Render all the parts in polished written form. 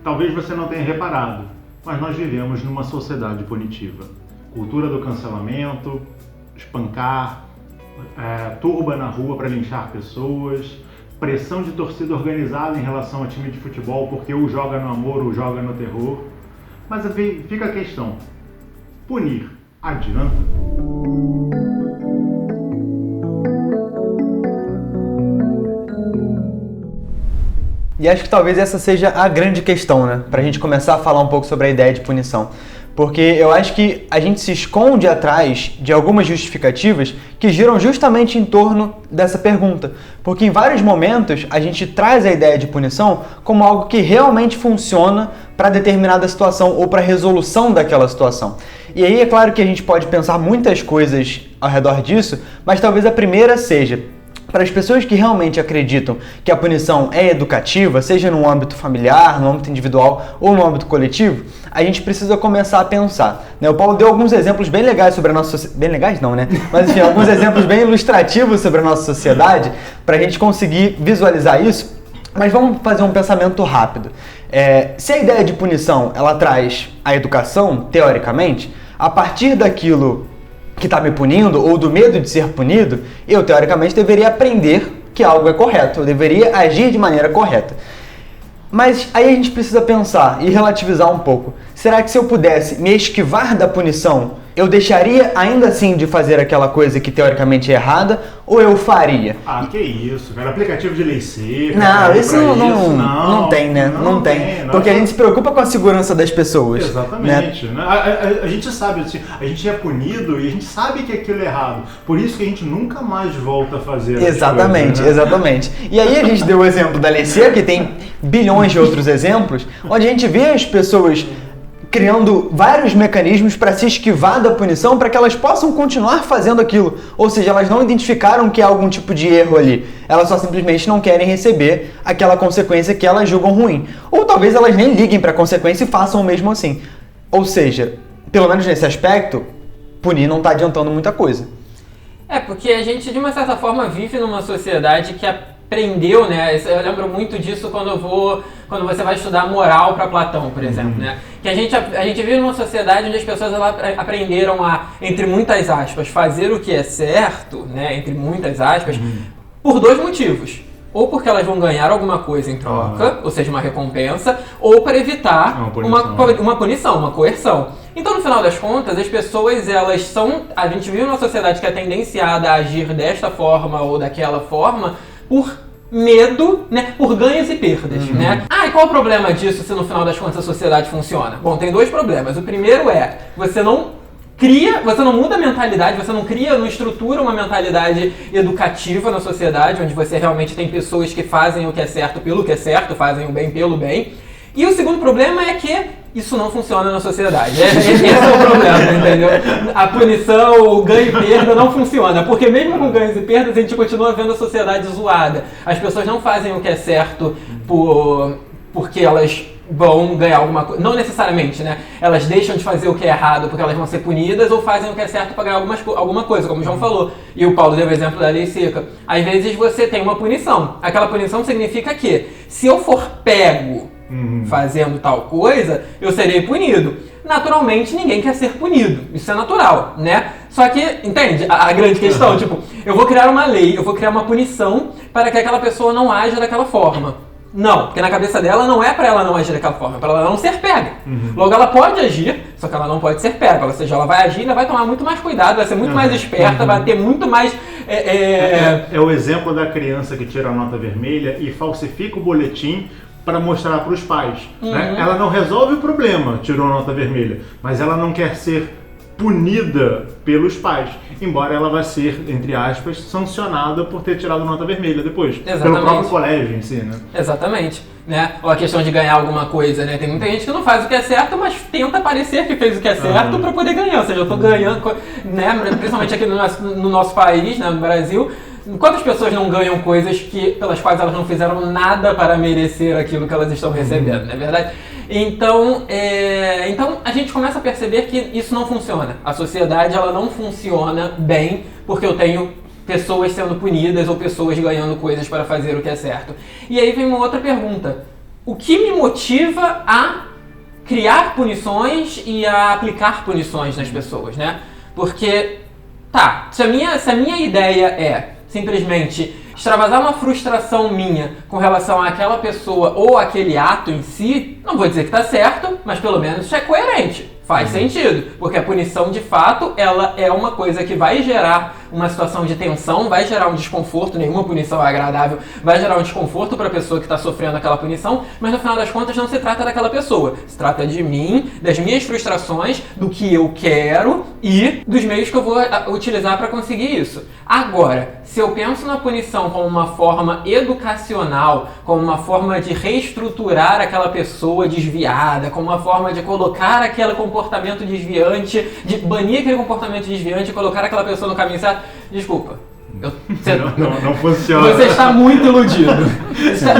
talvez você não tenha reparado, mas nós vivemos numa sociedade punitiva. Cultura do cancelamento, espancar, turba na rua para linchar pessoas, pressão de torcida organizada em relação a time de futebol porque ou joga no amor ou joga no terror. Mas fica a questão, punir adianta? E acho que talvez essa seja a grande questão, né? Pra gente começar a falar um pouco sobre a ideia de punição. Porque eu acho que a gente se esconde atrás de algumas justificativas que giram justamente em torno dessa pergunta. Porque em vários momentos a gente traz a ideia de punição como algo que realmente funciona para determinada situação ou para a resolução daquela situação. E aí é claro que a gente pode pensar muitas coisas ao redor disso, mas talvez a primeira seja: para as pessoas que realmente acreditam que a punição é educativa, seja no âmbito familiar, no âmbito individual ou no âmbito coletivo, a gente precisa começar a pensar, né? O Paulo deu alguns exemplos bem legais sobre a nossa sociedade, bem legais não, né? Mas enfim, alguns exemplos bem ilustrativos sobre a nossa sociedade, para a gente conseguir visualizar isso. Mas vamos fazer um pensamento rápido. Se a ideia de punição, ela traz a educação, teoricamente, a partir daquilo que está me punindo, ou do medo de ser punido, eu, teoricamente, deveria aprender que algo é correto, eu deveria agir de maneira correta. Mas aí a gente precisa pensar e relativizar um pouco. Será que se eu pudesse me esquivar da punição, eu deixaria ainda assim de fazer aquela coisa que teoricamente é errada, ou eu faria? Ah, que isso, cara. Aplicativo de lei seca. Não, isso não tem, né? Não tem. Porque a gente se preocupa com a segurança das pessoas. Exatamente. Né? A gente sabe, assim, a gente é punido e a gente sabe que aquilo é errado. Por isso que a gente nunca mais volta a fazer Exatamente, coisas, né? Exatamente. E aí a gente deu o exemplo da lei seca, que tem bilhões de outros exemplos, onde a gente vê as pessoas criando vários mecanismos para se esquivar da punição, para que elas possam continuar fazendo aquilo. Ou seja, elas não identificaram que há algum tipo de erro ali. Elas só simplesmente não querem receber aquela consequência que elas julgam ruim. Ou talvez elas nem liguem para a consequência e façam o mesmo assim. Ou seja, pelo menos nesse aspecto, punir não está adiantando muita coisa. Porque a gente, de uma certa forma, vive numa sociedade que aprendeu, né? Eu lembro muito disso quando você vai estudar moral para Platão, por exemplo, né? Que a gente vive numa sociedade onde as pessoas aprenderam a, entre muitas aspas, fazer o que é certo, né? Entre muitas aspas, por dois motivos. Ou porque elas vão ganhar alguma coisa em troca, ou seja, uma recompensa, ou para evitar uma punição, uma coerção. Então, no final das contas, as pessoas, a gente vive numa sociedade que é tendenciada a agir desta forma ou daquela forma, por medo, né? Por ganhos e perdas, né? E qual o problema disso se no final das contas a sociedade funciona? Bom, tem dois problemas. O primeiro é, você não muda a mentalidade, você não estrutura uma mentalidade educativa na sociedade, onde você realmente tem pessoas que fazem o que é certo pelo que é certo, fazem o bem pelo bem. E o segundo problema é que isso não funciona na sociedade. Esse é o problema, entendeu? A punição, o ganho e perda não funciona. Porque mesmo com ganhos e perdas, a gente continua vendo a sociedade zoada. As pessoas não fazem o que é certo porque elas vão ganhar alguma coisa. Não necessariamente, né? Elas deixam de fazer o que é errado porque elas vão ser punidas, ou fazem o que é certo para ganhar alguma coisa, como o João falou. E o Paulo deu o exemplo da lei seca. Às vezes você tem uma punição. Aquela punição significa que, se eu for pego fazendo tal coisa, eu serei punido. Naturalmente, ninguém quer ser punido. Isso é natural, né? Só que, entende? A grande questão, tipo, eu vou criar uma lei, eu vou criar uma punição para que aquela pessoa não haja daquela forma. Não, porque na cabeça dela não é para ela não agir daquela forma, é para ela não ser pega. Logo, ela pode agir, só que ela não pode ser pega. Ou seja, ela vai agir, ela vai tomar muito mais cuidado, vai ser muito mais esperta, vai ter muito mais... É o exemplo da criança que tira a nota vermelha e falsifica o boletim para mostrar para os pais. Né? Ela não resolve o problema, tirou a nota vermelha, mas ela não quer ser punida pelos pais, embora ela vá ser, entre aspas, sancionada por ter tirado nota vermelha depois. Exatamente. Pelo próprio colégio em si, né? Exatamente. Né? Ou a questão de ganhar alguma coisa, né? Tem muita gente que não faz o que é certo, mas tenta parecer que fez o que é certo para poder ganhar. Ou seja, eu tô ganhando, né? Principalmente aqui no nosso país, né? No Brasil. Quantas pessoas não ganham coisas pelas quais elas não fizeram nada para merecer aquilo que elas estão recebendo, não é verdade? Então a gente começa a perceber que isso não funciona. A sociedade, ela não funciona bem porque eu tenho pessoas sendo punidas ou pessoas ganhando coisas para fazer o que é certo. E aí vem uma outra pergunta. o que me motiva a criar punições e a aplicar punições nas pessoas, né? Porque, se a minha ideia é simplesmente extravasar uma frustração minha com relação àquela pessoa ou aquele ato em si, não vou dizer que está certo, mas pelo menos é coerente. Faz sentido, porque a punição, de fato, ela é uma coisa que vai gerar uma situação de tensão, vai gerar um desconforto, nenhuma punição é agradável, vai gerar um desconforto para a pessoa que está sofrendo aquela punição, mas no final das contas não se trata daquela pessoa, se trata de mim, das minhas frustrações, do que eu quero e dos meios que eu vou utilizar para conseguir isso. Agora, se eu penso na punição como uma forma educacional, como uma forma de reestruturar aquela pessoa desviada, como uma forma de colocar aquele comportamento desviante, de banir aquele comportamento desviante e colocar aquela pessoa no caminho certo, desculpa. Não funciona. Você está muito iludido.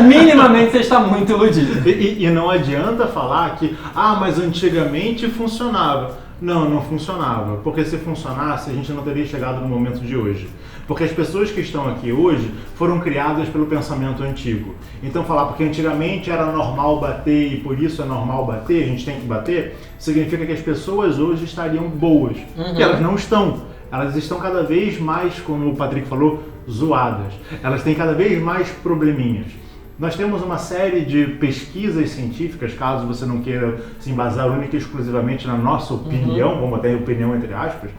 Minimamente você está muito iludido. E não adianta falar que, mas antigamente funcionava. Não funcionava. Porque se funcionasse, a gente não teria chegado no momento de hoje. Porque as pessoas que estão aqui hoje foram criadas pelo pensamento antigo. Então falar porque antigamente era normal bater e por isso é normal bater, a gente tem que bater, significa que as pessoas hoje estariam boas. E elas não estão. Elas estão cada vez mais, como o Patrick falou, zoadas. Elas têm cada vez mais probleminhas. Nós temos uma série de pesquisas científicas, caso você não queira se embasar única e exclusivamente na nossa opinião, vamos botar opinião entre aspas,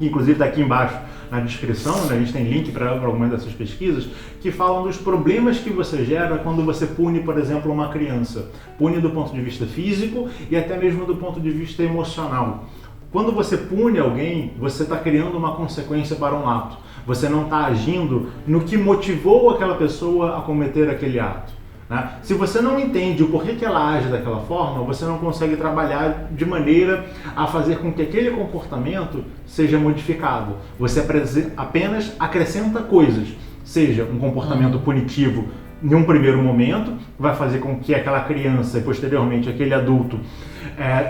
inclusive está aqui embaixo na descrição, né, a gente tem link para algumas dessas pesquisas, que falam dos problemas que você gera quando você pune, por exemplo, uma criança. Pune do ponto de vista físico e até mesmo do ponto de vista emocional. Quando você pune alguém, você está criando uma consequência para um ato. Você não está agindo no que motivou aquela pessoa a cometer aquele ato. Né? Se você não entende o porquê que ela age daquela forma, você não consegue trabalhar de maneira a fazer com que aquele comportamento seja modificado. Você apenas acrescenta coisas, seja um comportamento punitivo em um primeiro momento, vai fazer com que aquela criança e posteriormente aquele adulto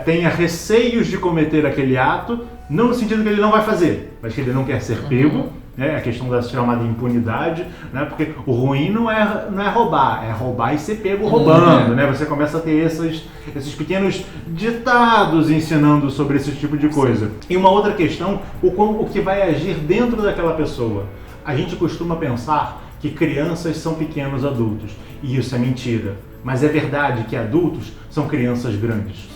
tenha receios de cometer aquele ato, não no sentido que ele não vai fazer, mas que ele não quer ser pego, né? A questão da chamada impunidade, né? Porque o ruim não é roubar, é roubar e ser pego roubando, né? Você começa a ter esses pequenos ditados ensinando sobre esse tipo de coisa. E uma outra questão, o que vai agir dentro daquela pessoa. A gente costuma pensar que crianças são pequenos adultos, e isso é mentira. Mas é verdade que adultos são crianças grandes.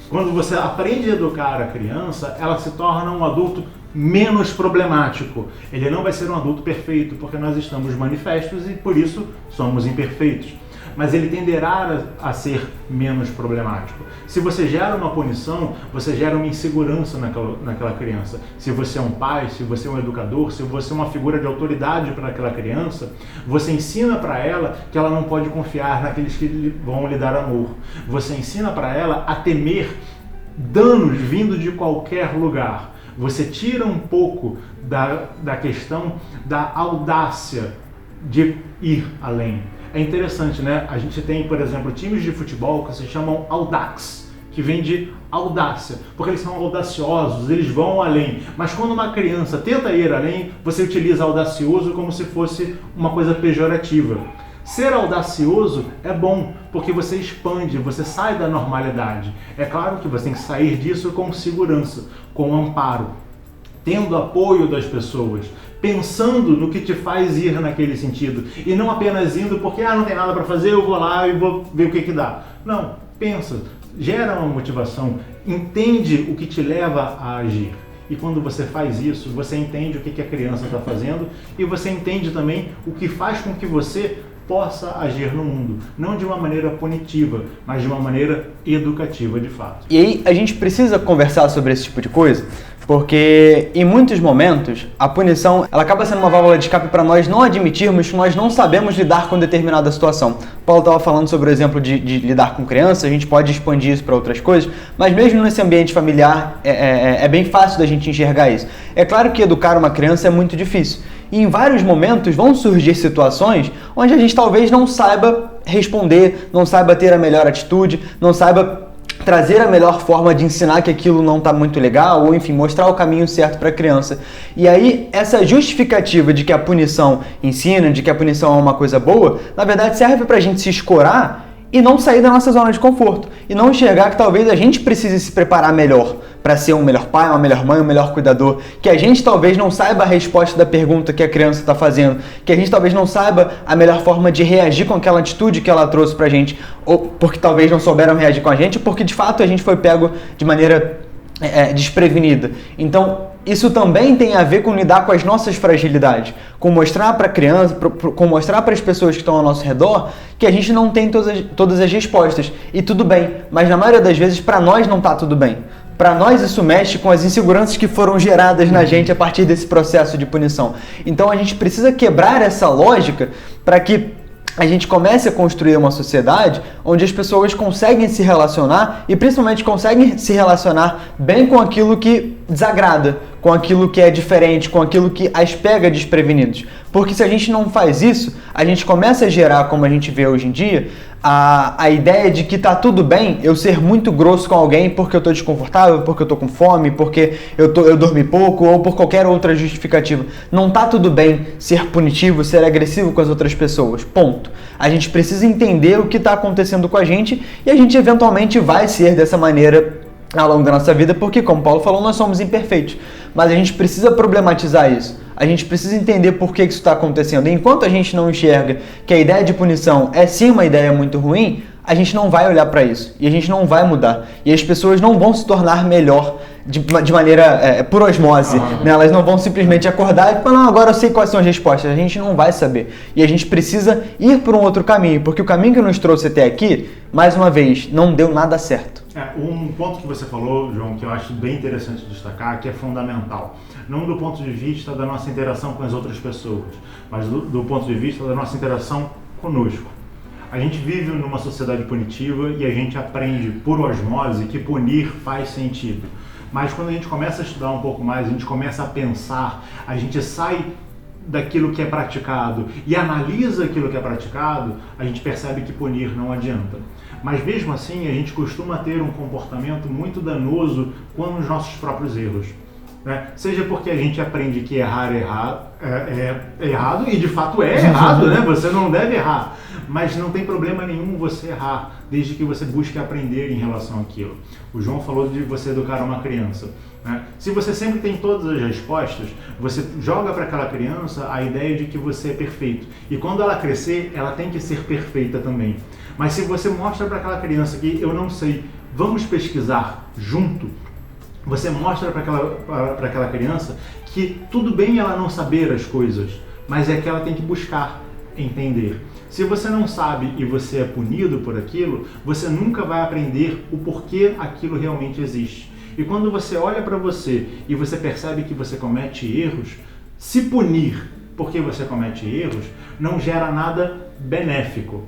Quando você aprende a educar a criança, ela se torna um adulto menos problemático. Ele não vai ser um adulto perfeito, porque nós estamos manifestos e por isso somos imperfeitos. Mas ele tenderá a ser menos problemático. Se você gera uma punição, você gera uma insegurança naquela criança. Se você é um pai, se você é um educador, se você é uma figura de autoridade para aquela criança, você ensina para ela que ela não pode confiar naqueles que vão lhe dar amor. Você ensina para ela a temer danos vindo de qualquer lugar. Você tira um pouco da questão da audácia de ir além. É interessante, né? A gente tem, por exemplo, times de futebol que se chamam Audax, que vem de audácia, porque eles são audaciosos, eles vão além. Mas quando uma criança tenta ir além, você utiliza audacioso como se fosse uma coisa pejorativa. Ser audacioso é bom, porque você expande, você sai da normalidade. É claro que você tem que sair disso com segurança, com amparo, tendo apoio das pessoas, pensando no que te faz ir naquele sentido, e não apenas indo porque não tem nada para fazer, eu vou lá e vou ver o que dá. Não, pensa, gera uma motivação, entende o que te leva a agir. E quando você faz isso, você entende o que a criança está fazendo e você entende também o que faz com que você possa agir no mundo, não de uma maneira punitiva, mas de uma maneira educativa de fato. E aí a gente precisa conversar sobre esse tipo de coisa, porque em muitos momentos a punição ela acaba sendo uma válvula de escape para nós não admitirmos que nós não sabemos lidar com determinada situação. O Paulo estava falando sobre o exemplo de lidar com crianças, a gente pode expandir isso para outras coisas, mas mesmo nesse ambiente familiar é bem fácil da gente enxergar isso. É claro que educar uma criança é muito difícil. E em vários momentos vão surgir situações onde a gente talvez não saiba responder, não saiba ter a melhor atitude, não saiba trazer a melhor forma de ensinar que aquilo não está muito legal, ou enfim, mostrar o caminho certo para a criança. E aí, essa justificativa de que a punição ensina, de que a punição é uma coisa boa, na verdade serve para a gente se escorar e não sair da nossa zona de conforto. E não enxergar que talvez a gente precise se preparar melhor para ser um melhor pai, uma melhor mãe, um melhor cuidador. Que a gente talvez não saiba a resposta da pergunta que a criança está fazendo. Que a gente talvez não saiba a melhor forma de reagir com aquela atitude que ela trouxe pra gente. Ou porque talvez não souberam reagir com a gente, ou porque de fato a gente foi pego de maneira desprevenida. Então, isso também tem a ver com lidar com as nossas fragilidades, com mostrar para a criança, com mostrar para as pessoas que estão ao nosso redor que a gente não tem todas as respostas. E tudo bem, mas na maioria das vezes para nós não está tudo bem. Para nós isso mexe com as inseguranças que foram geradas na gente a partir desse processo de punição. Então a gente precisa quebrar essa lógica para que a gente comece a construir uma sociedade onde as pessoas conseguem se relacionar e principalmente conseguem se relacionar bem com aquilo que desagrada, com aquilo que é diferente, com aquilo que as pega desprevenidos. Porque se a gente não faz isso, a gente começa a gerar, como a gente vê hoje em dia, a ideia de que tá tudo bem eu ser muito grosso com alguém porque eu tô desconfortável, porque eu tô com fome, porque eu dormi pouco ou por qualquer outra justificativa. Não tá tudo bem ser punitivo, ser agressivo com as outras pessoas. Ponto. A gente precisa entender o que tá acontecendo com a gente e a gente eventualmente vai ser dessa maneira ao longo da nossa vida, porque, como Paulo falou, nós somos imperfeitos. Mas a gente precisa problematizar isso. A gente precisa entender por que isso está acontecendo. E enquanto a gente não enxerga que a ideia de punição é sim uma ideia muito ruim, a gente não vai olhar para isso. E a gente não vai mudar. E as pessoas não vão se tornar melhor de maneira por osmose. Né? Elas não vão simplesmente acordar e falar, não, agora eu sei quais são as respostas. A gente não vai saber. E a gente precisa ir por um outro caminho. Porque o caminho que nos trouxe até aqui, mais uma vez, não deu nada certo. Um ponto que você falou, João, que eu acho bem interessante destacar, que é fundamental. Não do ponto de vista da nossa interação com as outras pessoas, mas do ponto de vista da nossa interação conosco. A gente vive numa sociedade punitiva e a gente aprende por osmose que punir faz sentido. Mas quando a gente começa a estudar um pouco mais, a gente começa a pensar, a gente sai daquilo que é praticado e analisa aquilo que é praticado, a gente percebe que punir não adianta. Mas mesmo assim, a gente costuma ter um comportamento muito danoso com os nossos próprios erros. Né? Seja porque a gente aprende que errar é errado, e de fato é errado, né? Você não deve errar. Mas não tem problema nenhum você errar, desde que você busque aprender em relação àquilo. O João falou de você educar uma criança. Né? Se você sempre tem todas as respostas, você joga para aquela criança a ideia de que você é perfeito. E quando ela crescer, ela tem que ser perfeita também. Mas se você mostra para aquela criança que eu não sei, vamos pesquisar junto, você mostra para aquela criança que tudo bem ela não saber as coisas, mas é que ela tem que buscar entender. Se você não sabe e você é punido por aquilo, você nunca vai aprender o porquê aquilo realmente existe. E quando você olha para você e você percebe que você comete erros, se punir porque você comete erros não gera nada benéfico,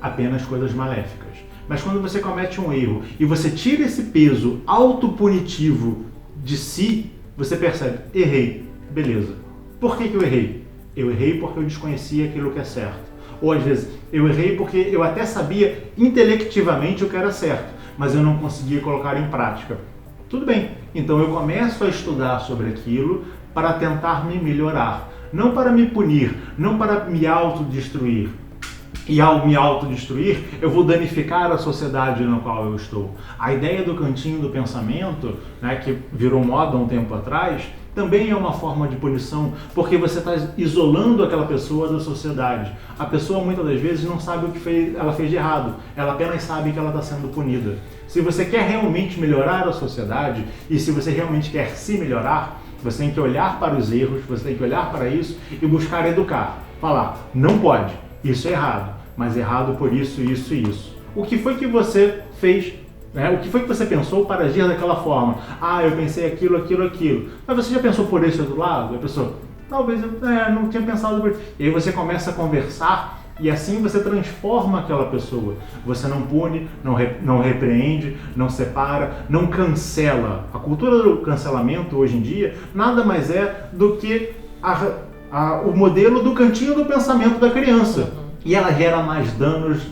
apenas coisas maléficas. Mas quando você comete um erro e você tira esse peso autopunitivo de si, você percebe, errei, beleza. Por que eu errei? Eu errei porque eu desconhecia aquilo que é certo. Ou às vezes, eu errei porque eu até sabia intelectivamente o que era certo, mas eu não conseguia colocar em prática. Tudo bem, então eu começo a estudar sobre aquilo para tentar me melhorar. Não para me punir, não para me autodestruir. E ao me autodestruir, eu vou danificar a sociedade na qual eu estou. A ideia do cantinho do pensamento, né, que virou moda um tempo atrás, também é uma forma de punição, porque você está isolando aquela pessoa da sociedade. A pessoa muitas das vezes não sabe o que ela fez de errado, ela apenas sabe que ela está sendo punida. Se você quer realmente melhorar a sociedade e se você realmente quer se melhorar, você tem que olhar para os erros, você tem que olhar para isso e buscar educar. Falar, não pode, isso é errado, mas errado por isso, isso e isso. O que foi que você fez? O que foi que você pensou para agir daquela forma? Ah, eu pensei aquilo, aquilo, aquilo. Mas você já pensou por esse outro lado? A pessoa, talvez eu não tinha pensado por isso. E aí você começa a conversar e assim você transforma aquela pessoa. Você não pune, não repreende, não separa, não cancela. A cultura do cancelamento hoje em dia nada mais é do que o modelo do cantinho do pensamento da criança. E ela gera mais danos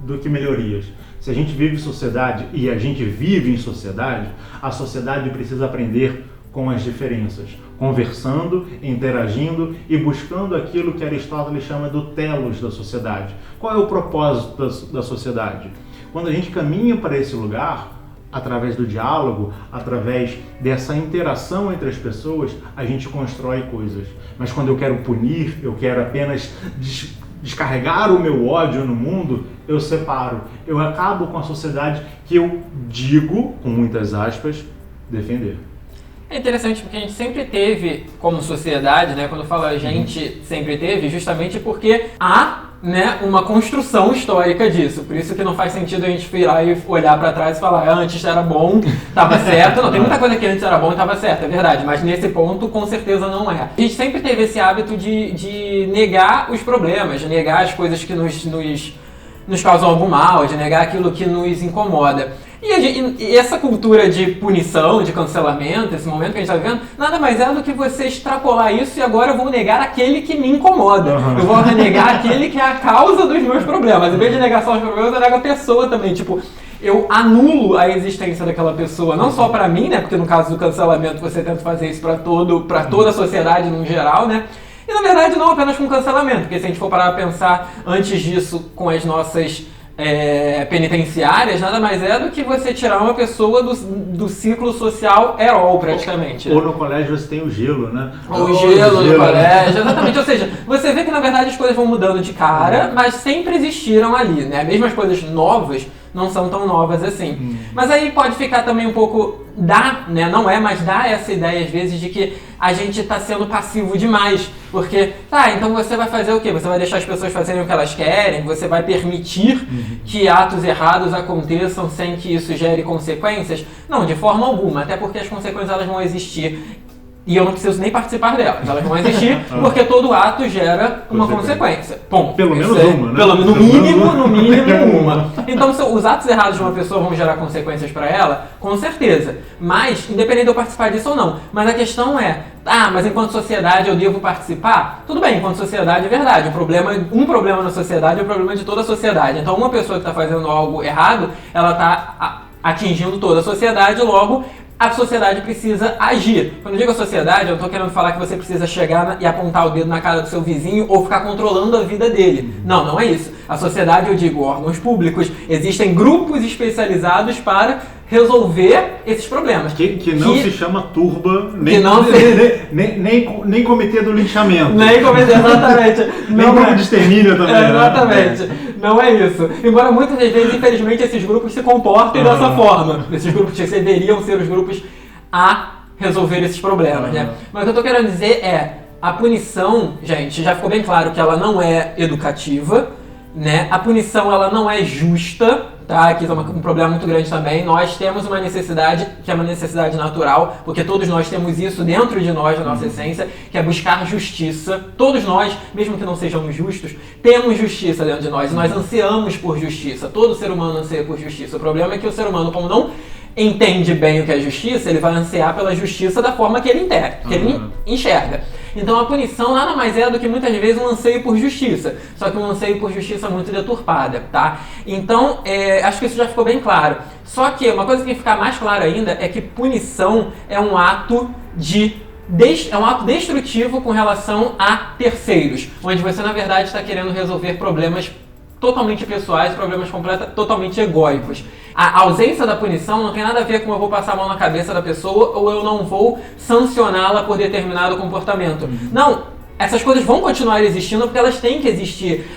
do que melhorias. Se a gente vive em sociedade e a gente vive em sociedade, a sociedade precisa aprender com as diferenças, conversando, interagindo e buscando aquilo que Aristóteles chama do telos da sociedade. Qual é o propósito da sociedade? Quando a gente caminha para esse lugar, através do diálogo, através dessa interação entre as pessoas, a gente constrói coisas. Mas quando eu quero punir, eu quero apenas descarregar o meu ódio no mundo, eu separo. Eu acabo com a sociedade que eu digo, com muitas aspas, defender. É interessante porque a gente sempre teve, como sociedade, né, quando fala a gente sempre teve, justamente porque há, né, uma construção histórica disso. Por isso que não faz sentido a gente virar e olhar para trás e falar antes era bom, estava certo. Não, tem muita coisa que antes era bom e estava certo, é verdade, mas nesse ponto com certeza não é. A gente sempre teve esse hábito de negar os problemas, de negar as coisas que nos causam algum mal, de negar aquilo que nos incomoda. E essa cultura de punição, de cancelamento, esse momento que a gente está vivendo, nada mais é do que você extrapolar isso e agora eu vou negar aquele que me incomoda. Eu vou negar aquele que é a causa dos meus problemas. Em vez de negar só os problemas, eu nego a pessoa também. Tipo, eu anulo a existência daquela pessoa, não só para mim, né? Porque no caso do cancelamento você tenta fazer isso para toda a sociedade no geral, né? E na verdade não apenas com cancelamento, porque se a gente for parar a pensar antes disso com as nossas penitenciárias, nada mais é do que você tirar uma pessoa do ciclo social herói, praticamente. Ou no colégio você tem o gelo, né? O gelo no colégio, exatamente. Ou seja, você vê que na verdade as coisas vão mudando de cara, mas sempre existiram ali, né? Mesmo as coisas novas não são tão novas assim. Mas aí pode ficar também um pouco não é, mas dá essa ideia às vezes de que a gente está sendo passivo demais, porque, então você vai fazer o quê? Você vai deixar as pessoas fazerem o que elas querem, você vai permitir que atos errados aconteçam sem que isso gere consequências? Não, de forma alguma, até porque as consequências elas vão existir. E eu não preciso nem participar delas. Elas vão existir porque todo ato gera uma consequência. Ponto. Pelo menos uma, né? No mínimo uma. Então, os atos errados de uma pessoa vão gerar consequências para ela? Com certeza. Mas, independente de eu participar disso ou não. Mas a questão é, mas enquanto sociedade eu devo participar? Tudo bem, enquanto sociedade é verdade. Um problema na sociedade é o problema de toda a sociedade. Então, uma pessoa que está fazendo algo errado, ela está atingindo toda a sociedade, logo a sociedade precisa agir. Quando eu digo a sociedade, eu não estou querendo falar que você precisa chegar e apontar o dedo na cara do seu vizinho ou ficar controlando a vida dele. Não é isso. A sociedade, eu digo, órgãos públicos, existem grupos especializados para resolver esses problemas. Que não se chama turba, nem comitê do linchamento. Nem comitê, exatamente. Nem grupo de extermínio também. Exatamente. Né? Não é isso. Embora muitas das vezes, infelizmente, esses grupos se comportem dessa forma. Esses grupos que deveriam ser os grupos a resolver esses problemas, né? Mas o que eu estou querendo dizer é, a punição, gente, já ficou bem claro que ela não é educativa, né? A punição, ela não é justa, tá? Aqui é um problema muito grande também. Nós temos uma necessidade, que é uma necessidade natural, porque todos nós temos isso dentro de nós, na nossa essência, que é buscar justiça. Todos nós, mesmo que não sejamos justos, temos justiça dentro de nós. E nós ansiamos por justiça. Todo ser humano anseia por justiça. O problema é que o ser humano, como não entende bem o que é justiça, ele vai ansiar pela justiça da forma que ele enxerga. Então a punição nada mais é do que muitas vezes um anseio por justiça, só que um anseio por justiça muito deturpada, tá? Então, acho que isso já ficou bem claro. Só que uma coisa que tem que ficar mais claro ainda é que punição é um ato destrutivo com relação a terceiros, onde você na verdade está querendo resolver problemas totalmente pessoais, problemas totalmente egóicos. A ausência da punição não tem nada a ver com eu vou passar a mão na cabeça da pessoa ou eu não vou sancioná-la por determinado comportamento. Não, essas coisas vão continuar existindo porque elas têm que existir.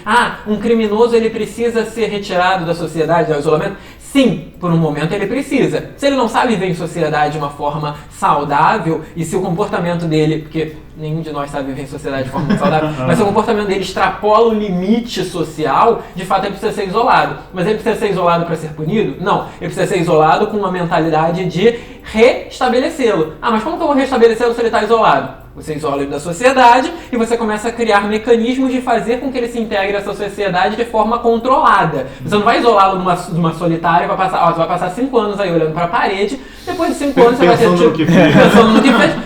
Um criminoso ele precisa ser retirado da sociedade, do isolamento? Sim, por um momento ele precisa. Se ele não sabe viver em sociedade de uma forma saudável e se o comportamento dele, porque nenhum de nós sabe viver em sociedade de forma muito saudável, mas se o comportamento dele extrapola o limite social, de fato ele precisa ser isolado. Mas ele precisa ser isolado para ser punido? Não. Ele precisa ser isolado com uma mentalidade de restabelecê-lo. Mas como que eu vou restabelecê-lo se ele está isolado? Você isola ele da sociedade e você começa a criar mecanismos de fazer com que ele se integre a essa sociedade de forma controlada. Você não vai isolá-lo numa solitária, você vai passar 5 anos aí olhando para a parede, depois de 5 anos você vai ter pensando no que fez,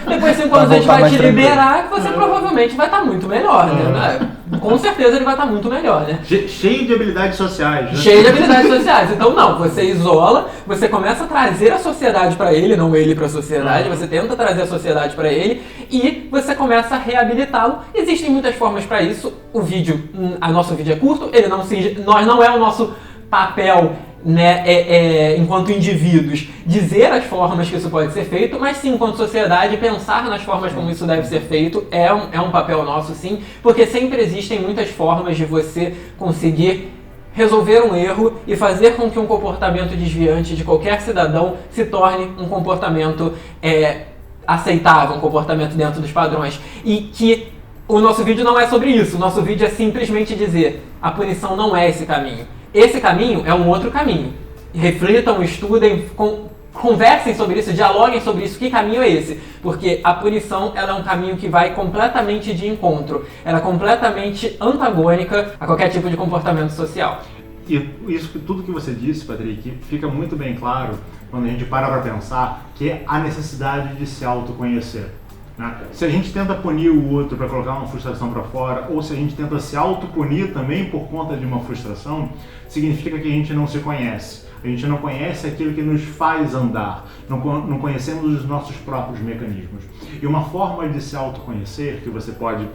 depois de 5 anos a gente vai te liberar e você provavelmente vai estar muito melhor, né? com certeza ele vai estar muito melhor, né? Cheio de habilidades sociais, né? Cheio de habilidades sociais. Então não, você isola, você começa a trazer a sociedade para ele, não ele para a sociedade, você tenta trazer a sociedade para ele e você começa a reabilitá-lo. Existem muitas formas para isso. O nosso vídeo é curto, nós não é o nosso papel, né, enquanto indivíduos, dizer as formas que isso pode ser feito, mas sim, enquanto sociedade, pensar nas formas como isso deve ser feito é um papel nosso, sim, porque sempre existem muitas formas de você conseguir resolver um erro e fazer com que um comportamento desviante de qualquer cidadão se torne um comportamento aceitável, um comportamento dentro dos padrões. E que o nosso vídeo não é sobre isso, o nosso vídeo é simplesmente dizer: a punição não é esse caminho. Esse caminho é um outro caminho. Reflitam, estudem, conversem sobre isso, dialoguem sobre isso. Que caminho é esse? Porque a punição ela é um caminho que vai completamente de encontro. Ela é completamente antagônica a qualquer tipo de comportamento social. E isso, tudo que você disse, Patrick, fica muito bem claro quando a gente para pensar que é a necessidade de se autoconhecer. Se a gente tenta punir o outro para colocar uma frustração para fora, ou se a gente tenta se autopunir também por conta de uma frustração, significa que a gente não se conhece. A gente não conhece aquilo que nos faz andar, não conhecemos os nossos próprios mecanismos. E uma forma de se autoconhecer, que você pode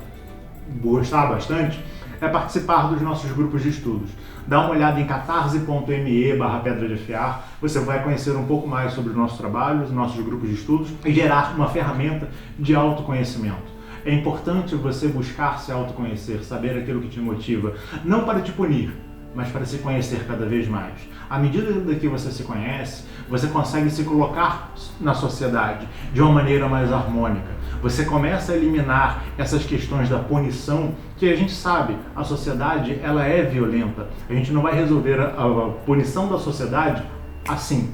gostar bastante, é participar dos nossos grupos de estudos. Dá uma olhada em catarse.me/pedra de afiar, você vai conhecer um pouco mais sobre o nosso trabalho, os nossos grupos de estudos e gerar uma ferramenta de autoconhecimento. É importante você buscar se autoconhecer, saber aquilo que te motiva, não para te punir, mas para se conhecer cada vez mais. À medida que você se conhece, você consegue se colocar na sociedade de uma maneira mais harmônica. Você começa a eliminar essas questões da punição, que a gente sabe, a sociedade ela é violenta. A gente não vai resolver a punição da sociedade assim,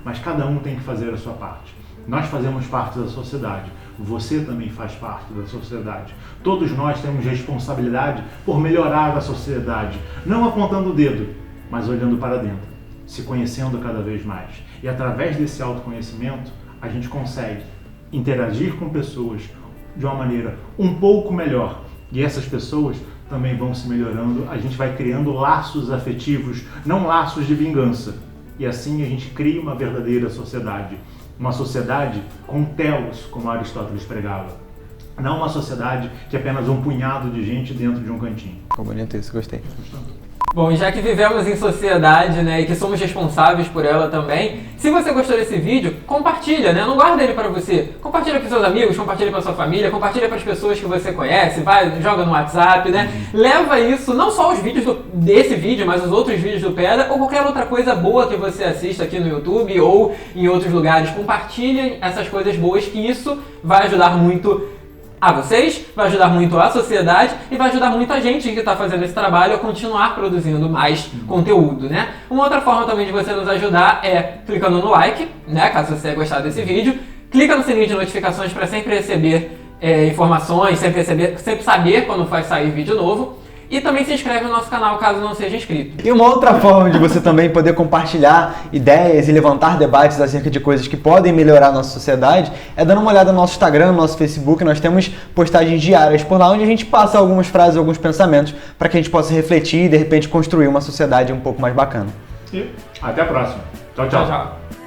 mas cada um tem que fazer a sua parte. Nós fazemos parte da sociedade, você também faz parte da sociedade. Todos nós temos responsabilidade por melhorar a sociedade, não apontando o dedo, mas olhando para dentro, se conhecendo cada vez mais. E através desse autoconhecimento, a gente consegue interagir com pessoas de uma maneira um pouco melhor. E essas pessoas também vão se melhorando, a gente vai criando laços afetivos, não laços de vingança. E assim a gente cria uma verdadeira sociedade. Uma sociedade com telos, como Aristóteles pregava. Não uma sociedade que é apenas um punhado de gente dentro de um cantinho. Ficou bonito isso, gostei. Bom, e já que vivemos em sociedade, né, e que somos responsáveis por ela também, se você gostou desse vídeo, compartilha, né? Não guarda ele pra você. Compartilha com seus amigos, compartilha com sua família, compartilha com as pessoas que você conhece, joga no WhatsApp, né? Leva isso, não só os vídeos desse vídeo, mas os outros vídeos do Pedra, ou qualquer outra coisa boa que você assista aqui no YouTube ou em outros lugares. Compartilhem essas coisas boas, que isso vai ajudar muito a vocês, vai ajudar muito a sociedade e vai ajudar muito a gente que está fazendo esse trabalho a continuar produzindo mais conteúdo, né? Uma outra forma também de você nos ajudar é clicando no like, né? Caso você tenha gostado desse vídeo. Clica no sininho de notificações para sempre receber informações, sempre saber quando vai sair vídeo novo. E também se inscreve no nosso canal caso não seja inscrito. E uma outra forma de você também poder compartilhar ideias e levantar debates acerca de coisas que podem melhorar a nossa sociedade é dando uma olhada no nosso Instagram, no nosso Facebook. Nós temos postagens diárias por lá, onde a gente passa algumas frases, alguns pensamentos para que a gente possa refletir e de repente construir uma sociedade um pouco mais bacana. E até a próxima. Tchau, tchau. Tchau, tchau.